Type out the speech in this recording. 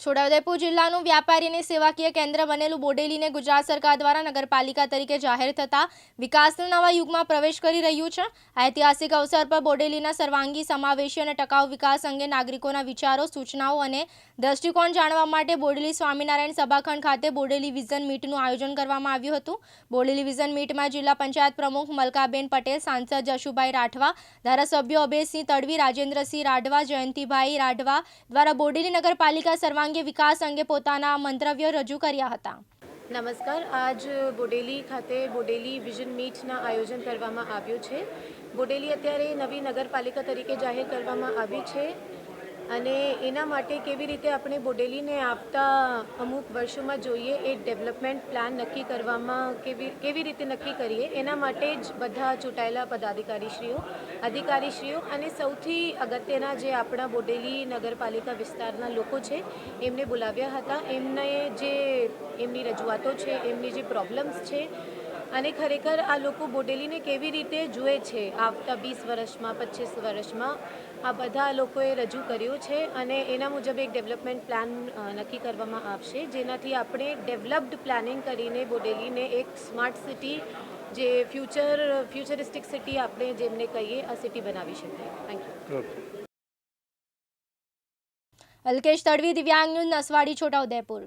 છોટાઉદેપુર જિલ્લાનું વ્યાપારી અને સેવાકીય કેન્દ્ર બનેલું બોડેલીને ગુજરાત સરકાર દ્વારા નગરપાલિકા તરીકે જાહેર થતા વિકાસના નવા યુગમાં પ્રવેશ કરી રહ્યું છે। ઐતિહાસિક અવસર પર બોડેલીના સર્વાંગી સમાવેશી અને ટકાઉ વિકાસ અંગે નાગરિકોના વિચારો, સૂચનાઓ અને દ્રષ્ટિકોણ જાણવા માટે બોડેલી સ્વામિનારાયણ સભાખંડ ખાતે બોડેલી વિઝન મીટનું આયોજન કરવામાં આવ્યું હતું। બોડેલી વિઝન મીટમાં જિલ્લા પંચાયત પ્રમુખ મલકાબેન પટેલ, સાંસદ જશુભાઈ રાઠવા, ધારાસભ્યો અભયસિંહ તડવી, રાજેન્દ્રસિંહ રાઠવા, જયંતિભાઈ રાઠવા દ્વારા બોડેલી નગરપાલિકા સર્વાંગી વિકાસ અંગે પોતાના મંતવ્યો રજૂ કર્યા હતા। નમસ્કાર। આજ બોડેલી ખાતે બોડેલી વિઝન મીટના આયોજન કરવામાં આવ્યું છે। બોડેલી અત્યારે નવી નગરપાલિકા તરીકે જાહેર કરવામાં આવી છે અને એના માટે કેવી રીતે આપણે બોડેલીને આવતા અમુક વર્ષોમાં જોઈએ એ ડેવલપમેન્ટ પ્લાન નક્કી કરવામાં કેવી રીતે નક્કી કરીએ એના માટે જ બધા ચૂંટાયેલા પદાધિકારીશ્રીઓ, અધિકારીશ્રીઓ અને સૌથી અગત્યના જે આપણા બોડેલી નગરપાલિકા વિસ્તારના લોકો છે એમને બોલાવ્યા હતા। એમની રજૂઆતો છે, એમની જે પ્રોબ્લેમ્સ છે અને ખરેખર આ લોકો બોડેલીને કેવી રીતે જુએ છે આવતા 20 વર્ષમાં, 25 વર્ષમાં, આ બધા લોકોએ રજૂ કર્યું છે અને એના મુજબ એક ડેવલપમેન્ટ પ્લાન નક્કી કરવામાં આવશે, જેનાથી આપણે ડેવલપ્ડ પ્લાનિંગ કરીને બોડેલીને એક સ્માર્ટ સિટી, જે ફ્યુચરિસ્ટિક સિટી આપણે જેમને કહીએ, આ સિટી બનાવી શકીએ। Thank you. અલ્કેશ તડવી, દિવ્યાંગ ન્યૂઝ, નસવાડી, છોટાઉદેપુર।